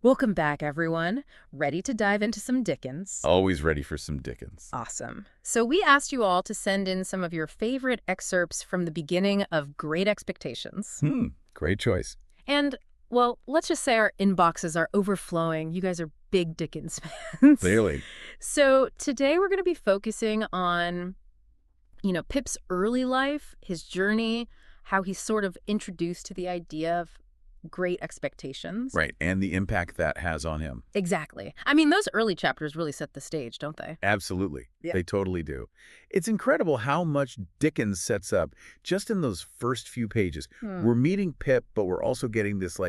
Welcome back, everyone. Ready to dive into some Dickens? Always ready for some Dickens. Awesome. So we asked you all to send in some of your favorite excerpts from the beginning of Great Expectations. Great choice. And, well, let's just say our inboxes are overflowing. You guys are big Dickens fans. Clearly. So today we're going to be focusing on, Pip's early life, his journey, how he's sort of introduced to the idea of Great Expectations. Right, and the impact that has on him. Exactly. I mean, those early chapters really set the stage, don't they? Absolutely. Yeah. They totally do. It's incredible how much Dickens sets up just in those first few pages. We're meeting Pip, but we're also getting this,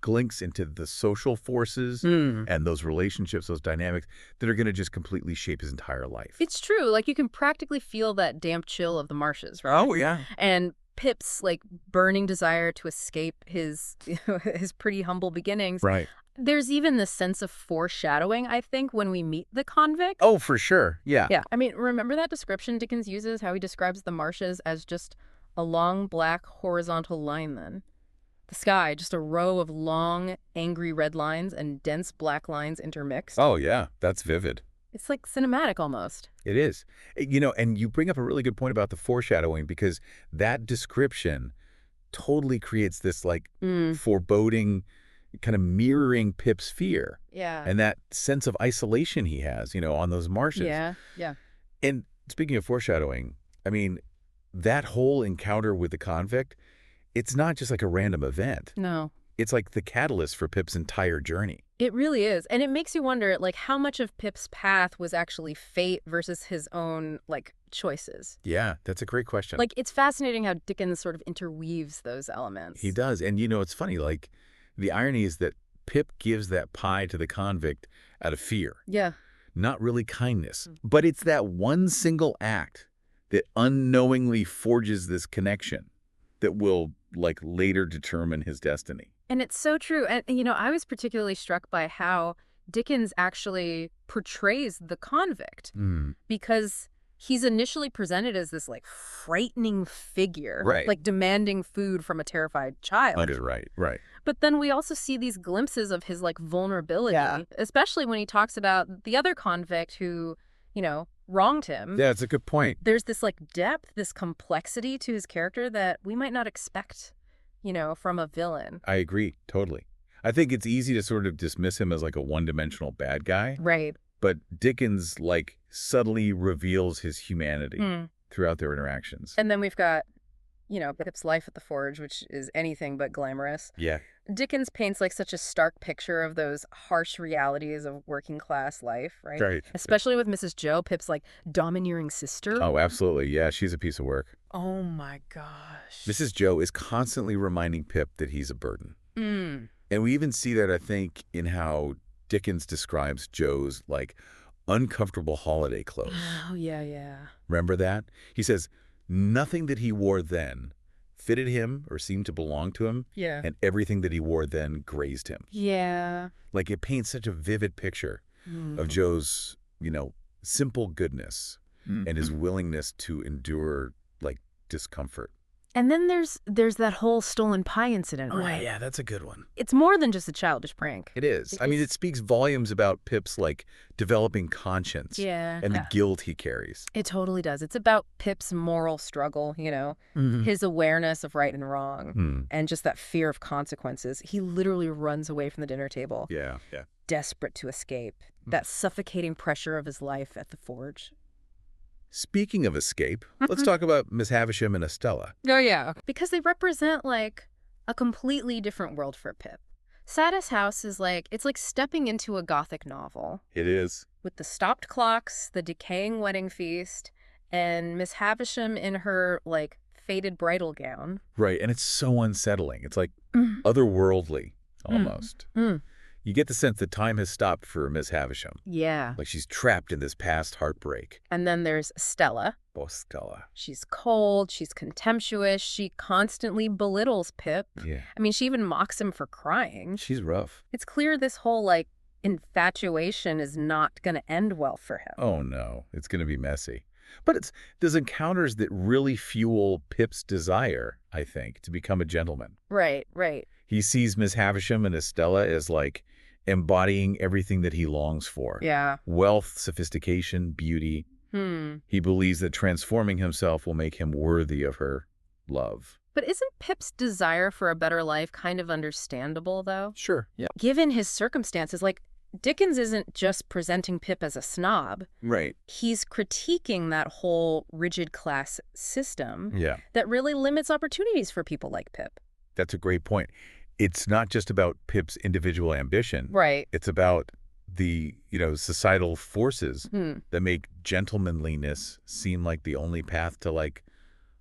glimpse into the social forces and those relationships, those dynamics that are going to just completely shape his entire life. It's true. Like, you can practically feel that damp chill of the marshes, right? Oh, yeah. And Pip's, burning desire to escape his his pretty humble beginnings. Right. There's even this sense of foreshadowing, I think, when we meet the convict. Oh, for sure. Yeah. Yeah. I mean, remember that description Dickens uses, how he describes the marshes as just a long, black, horizontal line then? The sky, just a row of long, angry red lines and dense black lines intermixed. Oh, yeah. That's vivid. It's like cinematic almost. It is. And you bring up a really good point about the foreshadowing because that description totally creates this foreboding, kind of mirroring Pip's fear Yeah. and that sense of isolation he has, on those marshes. Yeah. Yeah. And speaking of foreshadowing, I mean, that whole encounter with the convict, it's not just like a random event. No. It's like the catalyst for Pip's entire journey. It really is. And it makes you wonder, how much of Pip's path was actually fate versus his own, choices. Yeah, that's a great question. It's fascinating how Dickens sort of interweaves those elements. He does. And, it's funny, the irony is that Pip gives that pie to the convict out of fear, Yeah. not really kindness. But it's that one single act that unknowingly forges this connection that will, later determine his destiny. And it's so true. And, I was particularly struck by how Dickens actually portrays the convict because he's initially presented as this, frightening figure, Right. Demanding food from a terrified child. Right. But then we also see these glimpses of his, vulnerability, especially when he talks about the other convict who, wronged him. Yeah, it's a good point. There's this, depth, this complexity to his character that we might not expect, from a villain. I agree, totally. I think it's easy to sort of dismiss him as a one-dimensional bad guy. Right. But Dickens, subtly reveals his humanity throughout their interactions. And then we've got, Pip's life at the forge, which is anything but glamorous. Yeah. Dickens paints such a stark picture of those harsh realities of working class life, right? Right. Especially with Mrs. Joe, Pip's domineering sister. Oh, absolutely. Yeah, she's a piece of work. Oh my gosh. Mrs. Joe is constantly reminding Pip that he's a burden. And we even see that, I think, in how Dickens describes Joe's, uncomfortable holiday clothes. Oh, yeah. Remember that? He says, nothing that he wore then fitted him or seemed to belong to him. Yeah. And everything that he wore then grazed him. Yeah. It paints such a vivid picture of Joe's, simple goodness and his willingness to endure, discomfort. And then there's that whole stolen pie incident, Oh, right? yeah, that's a good one. It's more than just a childish prank. It is. I mean, it speaks volumes about Pip's, developing conscience Yeah. and the guilt he carries. It totally does. It's about Pip's moral struggle, his awareness of right and wrong, and just that fear of consequences. He literally runs away from the dinner table, Yeah. desperate to escape. That suffocating pressure of his life at the forge. Speaking of escape, let's talk about Miss Havisham and Estella. Oh, yeah. Because they represent, a completely different world for Pip. Saddest House is it's like stepping into a Gothic novel. It is. With the stopped clocks, the decaying wedding feast, and Miss Havisham in her, faded bridal gown. Right, and it's so unsettling. It's otherworldly, almost. You get the sense that time has stopped for Miss Havisham. Yeah. She's trapped in this past heartbreak. And then there's Stella. Oh, Stella. She's cold, she's contemptuous, she constantly belittles Pip. Yeah. I mean, she even mocks him for crying. She's rough. It's clear this whole, infatuation is not going to end well for him. Oh, no. It's going to be messy. But it's those encounters that really fuel Pip's desire, I think, to become a gentleman. Right. He sees Miss Havisham and Estella as, embodying everything that he longs for. Yeah. Wealth, sophistication, beauty. He believes that transforming himself will make him worthy of her love. But isn't Pip's desire for a better life kind of understandable, though? Sure, yeah. Given his circumstances, like, Dickens isn't just presenting Pip as a snob. Right. He's critiquing that whole rigid class system that really limits opportunities for people like Pip. That's a great point. It's not just about Pip's individual ambition. Right. It's about the, societal forces that make gentlemanliness seem like the only path to, like,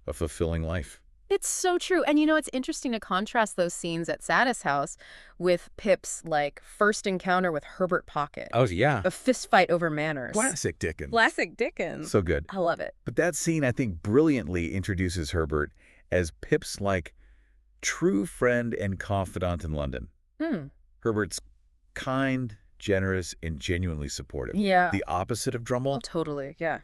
a fulfilling life. It's so true. And, it's interesting to contrast those scenes at Saddest House with Pip's, like, first encounter with Herbert Pocket. Oh, yeah. A fist fight over manners. Classic Dickens. Classic Dickens. So good. I love it. But that scene, I think, brilliantly introduces Herbert as Pip's, like, true friend and confidant in London. Herbert's kind, generous, and genuinely supportive. Yeah. The opposite of Drummle. Oh, totally, yeah.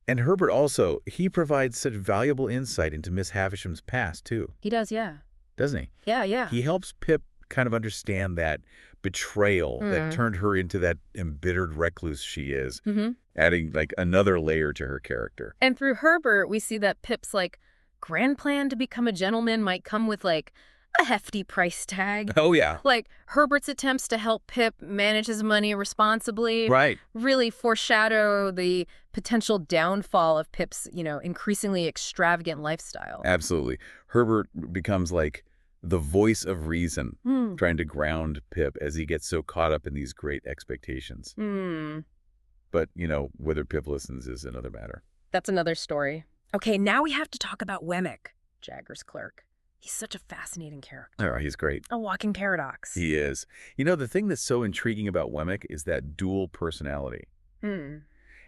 And Herbert also, he provides such valuable insight into Miss Havisham's past, too. He does, yeah. Doesn't he? Yeah, yeah. He helps Pip kind of understand that betrayal that turned her into that embittered recluse she is, adding, like, another layer to her character. And through Herbert, we see that Pip's, like, grand plan to become a gentleman might come with, like, a hefty price tag. Oh, yeah. Like, Herbert's attempts to help Pip manage his money responsibly Right. really foreshadow the potential downfall of Pip's, increasingly extravagant lifestyle. Absolutely. Herbert becomes, like, the voice of reason, trying to ground Pip as he gets so caught up in these great expectations. But, whether Pip listens is another matter. That's another story. Okay, now we have to talk about Wemmick, Jagger's clerk. He's such a fascinating character. Oh, he's great. A walking paradox. He is. The thing that's so intriguing about Wemmick is that dual personality.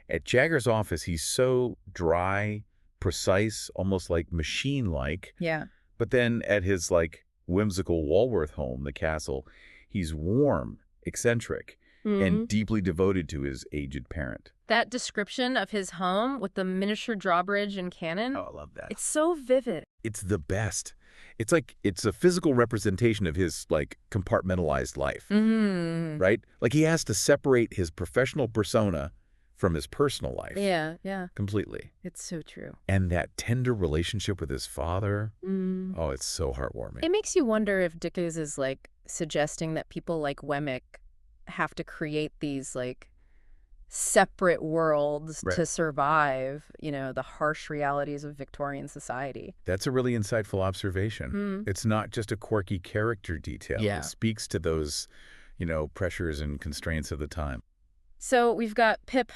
At Jagger's office, he's so dry, precise, almost like machine-like. Yeah. But then at his, like, whimsical Walworth home, the castle, he's warm, eccentric, and deeply devoted to his aged parent. That description of his home with the miniature drawbridge and cannon. Oh, I love that. It's so vivid. It's the best. It's like, it's a physical representation of his, like, compartmentalized life, right? Like, he has to separate his professional persona from his personal life. Yeah, yeah. Completely. It's so true. And that tender relationship with his father, oh, it's so heartwarming. It makes you wonder if Dickens is, like, suggesting that people like Wemmick have to create these, like, separate worlds to survive, the harsh realities of Victorian society. That's a really insightful observation. It's not just a quirky character detail. Yeah. It speaks to those, pressures and constraints of the time. So we've got Pip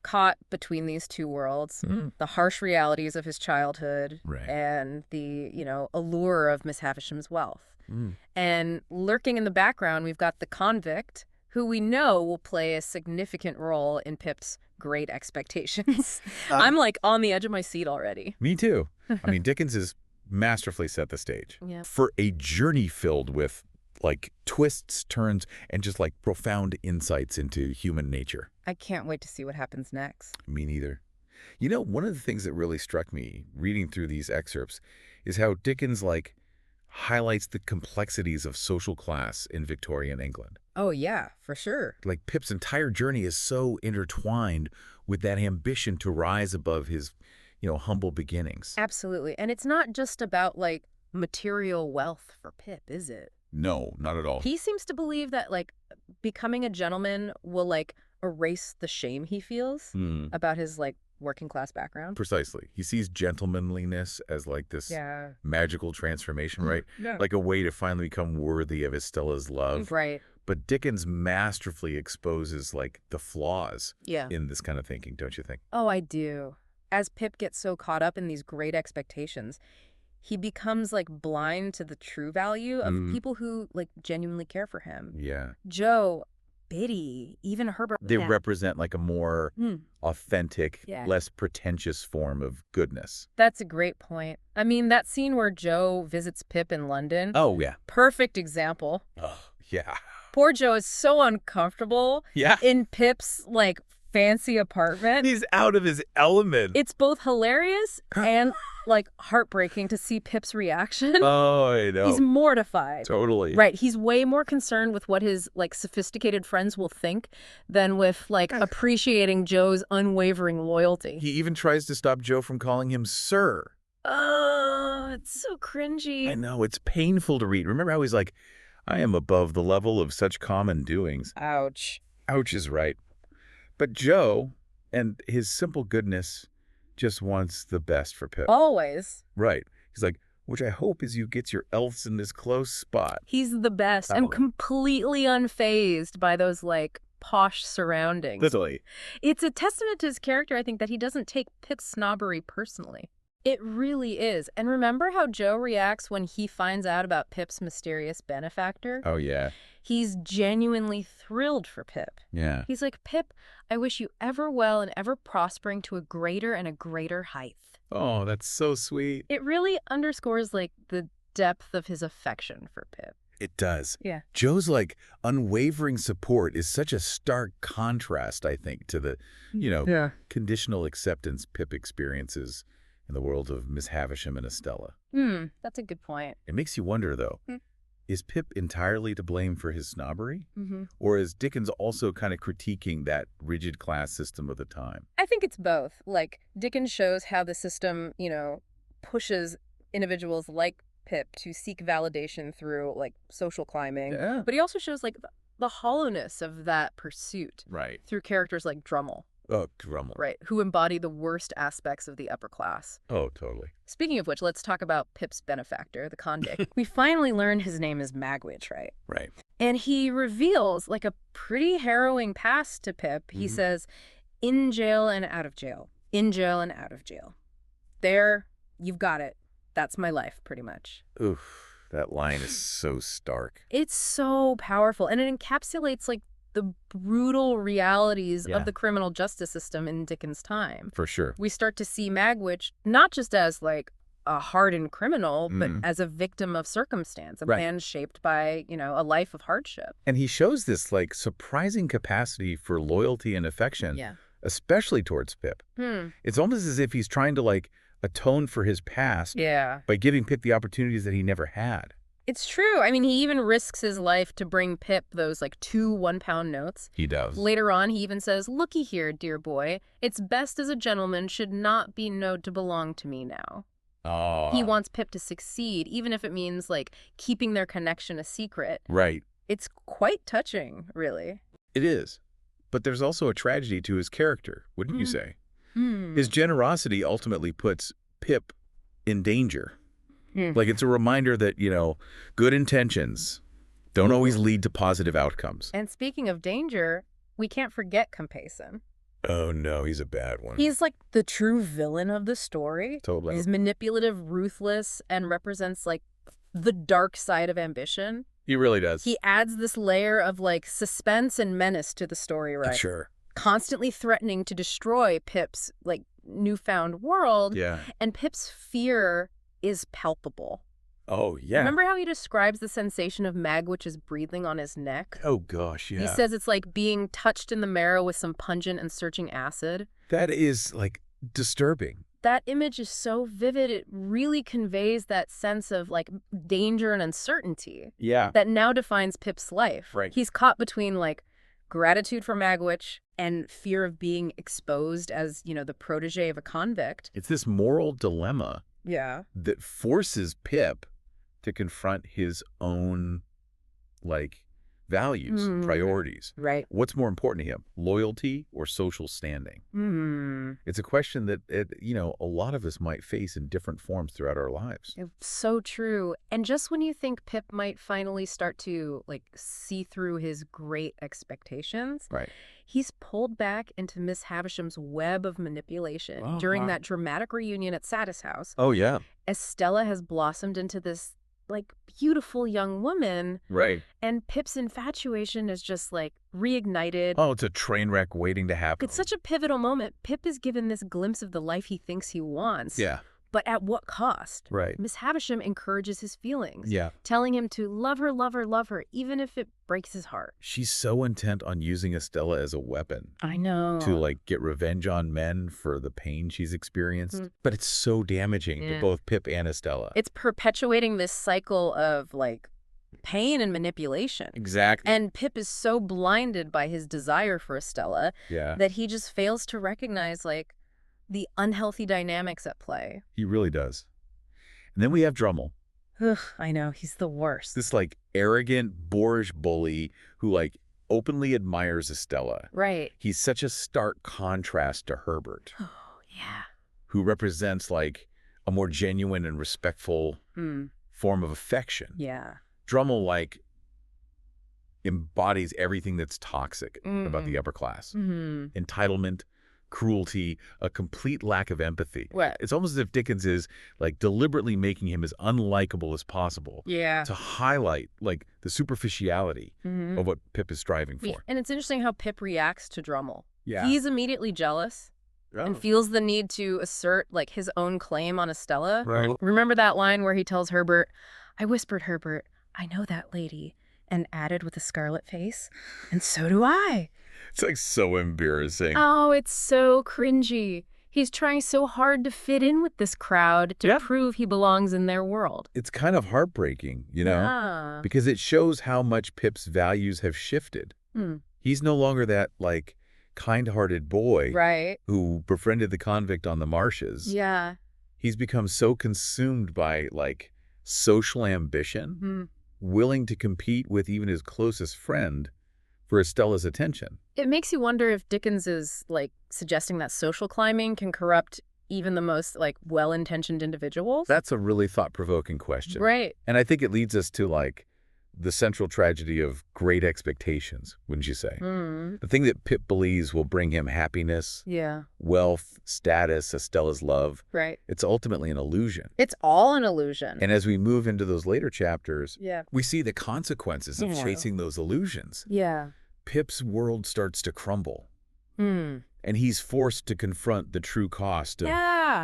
caught between these two worlds, the harsh realities of his childhood and the, allure of Miss Havisham's wealth. And lurking in the background, we've got the convict, who we know will play a significant role in Pip's Great Expectations. I'm, like, on the edge of my seat already. Me too. I mean, Dickens has masterfully set the stage for a journey filled with, like, twists, turns, and just, like, profound insights into human nature. I can't wait to see what happens next. Me neither. One of the things that really struck me reading through these excerpts is how Dickens, like, highlights the complexities of social class in Victorian England. Oh, yeah, for sure. Like, Pip's entire journey is so intertwined with that ambition to rise above his, humble beginnings. Absolutely. And it's not just about, like, material wealth for Pip, is it? No, not at all. He seems to believe that, like, becoming a gentleman will, like, erase the shame he feels about his, like, working class background. Precisely. He sees gentlemanliness as, like, this magical transformation, right? Yeah. Like a way to finally become worthy of his Stella's love. Right. But Dickens masterfully exposes, like, the flaws in this kind of thinking, don't you think? Oh, I do. As Pip gets so caught up in these great expectations, he becomes, like, blind to the true value of people who, like, genuinely care for him. Yeah. Joe, Biddy, even Herbert. They represent, like, a more authentic, less pretentious form of goodness. That's a great point. I mean, that scene where Joe visits Pip in London. Oh, yeah. Perfect example. Oh, yeah. Poor Joe is so uncomfortable in Pip's, like, fancy apartment. He's out of his element. It's both hilarious and, like, heartbreaking to see Pip's reaction. Oh, I know. He's mortified. Totally. Right. He's way more concerned with what his, like, sophisticated friends will think than with, like, appreciating Joe's unwavering loyalty. He even tries to stop Joe from calling him sir. Oh, it's so cringy. I know. It's painful to read. Remember how he's like, I am above the level of such common doings. Ouch. Ouch is right. But Joe and his simple goodness just wants the best for Pip. Always. Right. He's like, which I hope is you gets your elves in this close spot. He's the best and completely unfazed by those, like, posh surroundings. Literally. It's a testament to his character, I think, that he doesn't take Pip's snobbery personally. It really is. And remember how Joe reacts when he finds out about Pip's mysterious benefactor? Oh, yeah. He's genuinely thrilled for Pip. Yeah. He's like, Pip, I wish you ever well and ever prospering to a greater and a greater height. Oh, that's so sweet. It really underscores, like, the depth of his affection for Pip. It does. Yeah. Joe's, like, unwavering support is such a stark contrast, I think, to the, conditional acceptance Pip experiences in the world of Miss Havisham and Estella. That's a good point. It makes you wonder, though, is Pip entirely to blame for his snobbery? Or is Dickens also kind of critiquing that rigid class system of the time? I think it's both. Like, Dickens shows how the system, pushes individuals like Pip to seek validation through, like, social climbing. Yeah. But he also shows, like, the hollowness of that pursuit. Right. Through characters like Drummle. Oh, Drummle. Right, who embody the worst aspects of the upper class. Oh, totally. Speaking of which, let's talk about Pip's benefactor, the convict. We finally learn his name is Magwitch, right? Right. And he reveals, like, a pretty harrowing past to Pip. He says, in jail and out of jail. In jail and out of jail. There, you've got it. That's my life, pretty much. Oof, that line is so stark. It's so powerful, and it encapsulates, like, the brutal realities of the criminal justice system in Dickens' time. For sure. We start to see Magwitch not just as, like, a hardened criminal, but as a victim of circumstance, a man shaped by, a life of hardship. And he shows this, like, surprising capacity for loyalty and affection, especially towards Pip. It's almost as if he's trying to, like, atone for his past by giving Pip the opportunities that he never had. It's true. I mean, he even risks his life to bring Pip those, like, 2 one-pound notes. He does. Later on, he even says, looky here, dear boy, it's best as a gentleman should not be knowed to belong to me now. Oh. He wants Pip to succeed, even if it means, like, keeping their connection a secret. Right. It's quite touching, really. It is. But there's also a tragedy to his character, wouldn't you say? His generosity ultimately puts Pip in danger. Like, it's a reminder that, good intentions don't always lead to positive outcomes. And speaking of danger, we can't forget Compayson. Oh, no, he's a bad one. He's, like, the true villain of the story. Totally. He's manipulative, ruthless, and represents, like, the dark side of ambition. He really does. He adds this layer of, like, suspense and menace to the story, right? Sure. Constantly threatening to destroy Pip's, like, newfound world. Yeah. And Pip's fear is palpable. Oh, yeah. Remember how he describes the sensation of Magwitch's breathing on his neck? Oh, gosh, yeah. He says it's like being touched in the marrow with some pungent and searching acid. That is, like, disturbing. That image is so vivid, it really conveys that sense of, like, danger and uncertainty. Yeah. That now defines Pip's life. Right. He's caught between, like, gratitude for Magwitch and fear of being exposed as, the protege of a convict. It's this moral dilemma. Yeah. That forces Pip to confront his own, like, values, priorities. Right. What's more important to him, loyalty or social standing? It's a question that, a lot of us might face in different forms throughout our lives. It's so true. And just when you think Pip might finally start to, like, see through his great expectations, right, he's pulled back into Miss Havisham's web of manipulation during that dramatic reunion at Satis House. Oh, yeah. Estella has blossomed into this, like, beautiful young woman. Right. And Pip's infatuation is just, like, reignited. Oh, it's a train wreck waiting to happen. It's such a pivotal moment. Pip is given this glimpse of the life he thinks he wants. Yeah. But at what cost? Right. Miss Havisham encourages his feelings, Yeah. telling him to love her, even if it breaks his heart. She's so intent on using Estella as a weapon I know. to, like, get revenge on men for the pain she's experienced. But it's so damaging to both Pip and Estella. It's perpetuating this cycle of, like, pain and manipulation. Exactly. And Pip is so blinded by his desire for Estella that he just fails to recognize, like, the unhealthy dynamics at play. He really does. And then we have Drummel. Ugh, I know. He's the worst. This, like, arrogant, boorish bully who, like, openly admires Estella. Right. He's such a stark contrast to Herbert. Oh, yeah. Who represents, like, a more genuine and respectful form of affection. Yeah. Drummel, like, embodies everything that's toxic about the upper class. Entitlement, cruelty, a complete lack of empathy. What? It's almost as if Dickens is, like, deliberately making him as unlikable as possible. Yeah. To highlight, like, the superficiality of what Pip is striving for. And it's interesting how Pip reacts to Drummel. Yeah. He's immediately jealous and feels the need to assert, like, his own claim on Estella. Right. Remember that line where he tells Herbert, "I whispered, Herbert, I know that lady," and added with a scarlet face, "And so do I." It's, like, so embarrassing. Oh, it's so cringy. He's trying so hard to fit in with this crowd to prove he belongs in their world. It's kind of heartbreaking, you know? Yeah. Because it shows how much Pip's values have shifted. He's no longer that, like, kind-hearted boy who befriended the convict on the marshes. Yeah. He's become so consumed by, like, social ambition, willing to compete with even his closest friend for Estella's attention. It makes you wonder if Dickens is, like, suggesting that social climbing can corrupt even the most, like, well-intentioned individuals. That's a really thought-provoking question. Right. And I think it leads us to, like, the central tragedy of Great Expectations, wouldn't you say? The thing that Pip believes will bring him happiness, wealth, status, Estella's love. Right. It's ultimately an illusion. It's all an illusion. And as we move into those later chapters, Yeah. we see the consequences of chasing those illusions. Yeah. Pip's world starts to crumble. And he's forced to confront the true cost of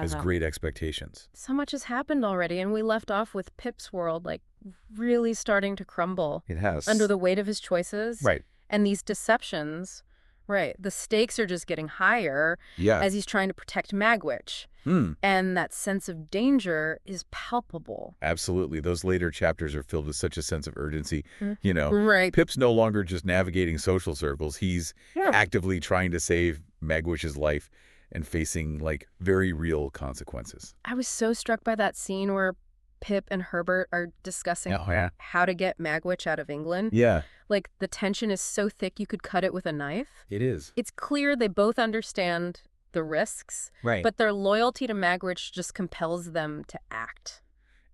his great expectations. So much has happened already, and we left off with Pip's world, like, really starting to crumble. It has. Under the weight of his choices. Right. And these deceptions. Right. The stakes are just getting higher as he's trying to protect Magwitch. And that sense of danger is palpable. Absolutely. Those later chapters are filled with such a sense of urgency. You know, Right. Pip's no longer just navigating social circles. He's actively trying to save Magwitch's life and facing, like, very real consequences. I was so struck by that scene where Pip and Herbert are discussing how to get Magwitch out of England. Yeah. Like, the tension is so thick you could cut it with a knife. It is. It's clear they both understand the risks, but their loyalty to Magwitch just compels them to act.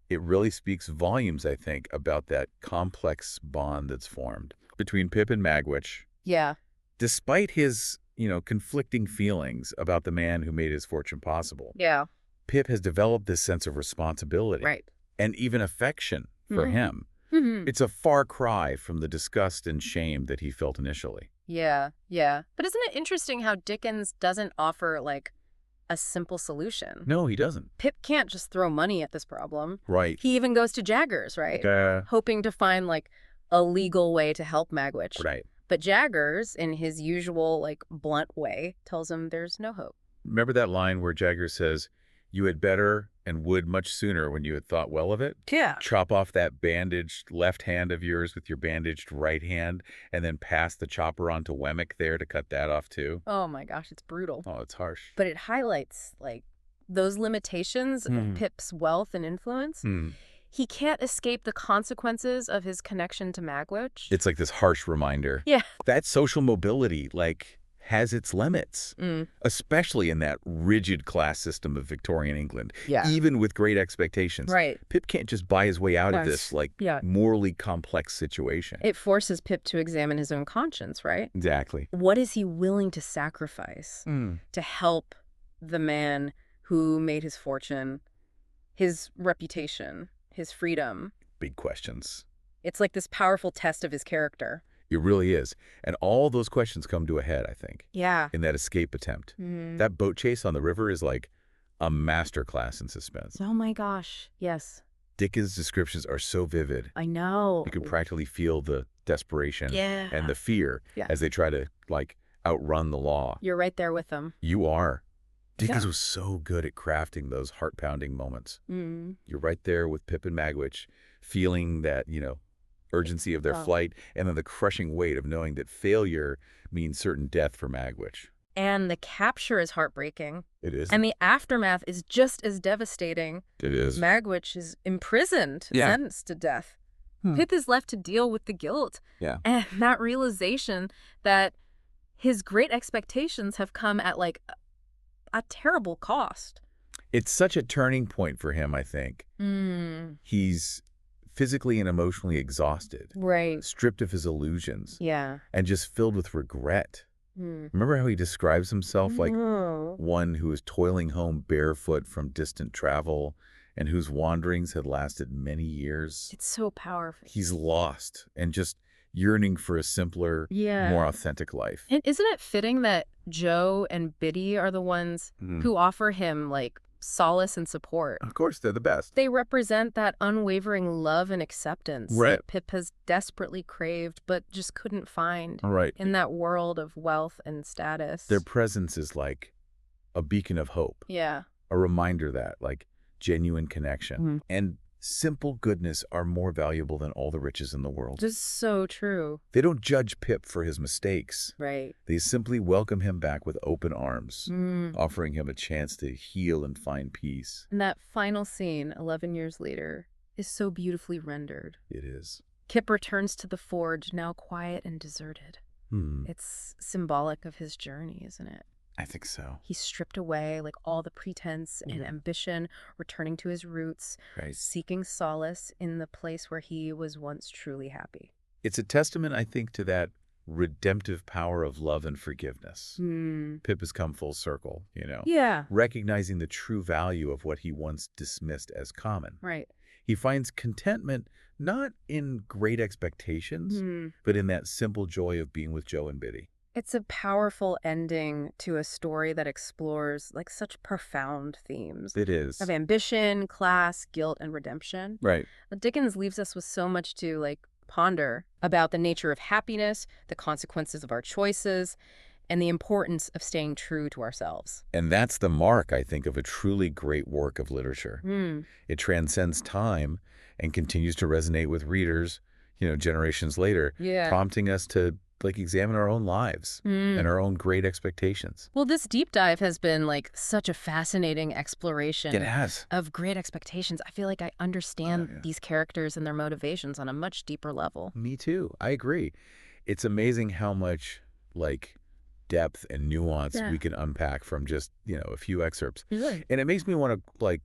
It really speaks volumes, I think, about that complex bond that's formed between Pip and Magwitch. Yeah. Despite his, you know, conflicting feelings about the man who made his fortune possible. Yeah. Pip has developed this sense of responsibility. Right. And even affection for him. It's a far cry from the disgust and shame that he felt initially. Yeah, yeah. But isn't it interesting how Dickens doesn't offer, like, a simple solution? No, he doesn't. Pip can't just throw money at this problem. Right. He even goes to Jaggers, right? Hoping to find, like, a legal way to help Magwitch. Right. But Jaggers, in his usual, like, blunt way, tells him there's no hope. Remember that line where Jaggers says, "You had better and would much sooner when you had thought well of it"? Yeah. Chop off that bandaged left hand of yours with your bandaged right hand and then pass the chopper on to Wemmick there to cut that off too. Oh my gosh, it's brutal. Oh, it's harsh. But it highlights, like, those limitations of Pip's wealth and influence. He can't escape the consequences of his connection to Magwitch. It's like this harsh reminder. Yeah. That social mobility, like, has its limits, especially in that rigid class system of Victorian England, even with Great Expectations. Right. Pip can't just buy his way out of this, like, morally complex situation. It forces Pip to examine his own conscience, right? Exactly. What is he willing to sacrifice to help the man who made his fortune, his reputation, his freedom? Big questions. It's like this powerful test of his character. It really is. And all those questions come to a head, I think. Yeah. In that escape attempt. That boat chase on the river is like a masterclass in suspense. Oh my gosh. Yes. Dickens' descriptions are so vivid. I know. You can practically feel the desperation Yeah. and the fear Yeah. as they try to, like, outrun the law. You're right there with them. You are. Dickens Yeah. was so good at crafting those heart-pounding moments. Mm. You're right there with Pip and Magwitch, feeling that, urgency of their flight, and then the crushing weight of knowing that failure means certain death for Magwitch. And the capture is heartbreaking. It is. And the aftermath is just as devastating. It is. Magwitch is imprisoned, Yeah. sentenced to death. Pip is left to deal with the guilt. Yeah. And that realization that his great expectations have come at, like, a terrible cost. It's such a turning point for him, I think. He's physically and emotionally exhausted, Right. stripped of his illusions, Yeah. and just filled with regret. Remember how he describes himself like one who is toiling home barefoot from distant travel and whose wanderings had lasted many years? It's so powerful. He's lost and just yearning for a simpler, Yeah. more authentic life. And isn't it fitting that Joe and Biddy are the ones who offer him, like, solace and support? Of course, they're the best. They represent that unwavering love and acceptance Right. that Pip has desperately craved but just couldn't find Right. in that world of wealth and status. Their presence is like a beacon of hope, Yeah. a reminder that, like, genuine connection and simple goodness are more valuable than all the riches in the world. Just so true. They don't judge Pip for his mistakes. Right. They simply welcome him back with open arms, offering him a chance to heal and find peace. And that final scene, 11 years later, is so beautifully rendered. It is. Kip returns to the forge, now quiet and deserted. Hmm. It's symbolic of his journey, isn't it? I think so. He's stripped away, like, all the pretense and ambition, returning to his roots, Right. seeking solace in the place where he was once truly happy. It's a testament, I think, to that redemptive power of love and forgiveness. Pip has come full circle, Yeah. recognizing the true value of what he once dismissed as common. Right. He finds contentment not in great expectations, but in that simple joy of being with Joe and Biddy. It's a powerful ending to a story that explores, like, such profound themes It is. of ambition, class, guilt, and redemption. Right. Dickens leaves us with so much to, like, ponder about the nature of happiness, the consequences of our choices, and the importance of staying true to ourselves. And that's the mark, I think, of a truly great work of literature. It transcends time and continues to resonate with readers, generations later, Yeah. prompting us to, like, examine our own lives and our own great expectations. Well, this deep dive has been, like, such a fascinating exploration It has. of great expectations. I feel like I understand these characters and their motivations on a much deeper level. Me too. I agree. It's amazing how much, like, depth and nuance we can unpack from just, a few excerpts. Right. And it makes me want to, like,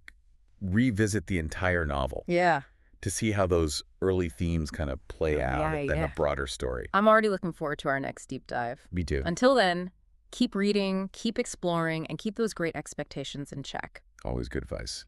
revisit the entire novel Yeah. to see how those early themes kind of play out in a broader story. I'm already looking forward to our next deep dive. Me too. Until then, keep reading, keep exploring, and keep those great expectations in check. Always good advice.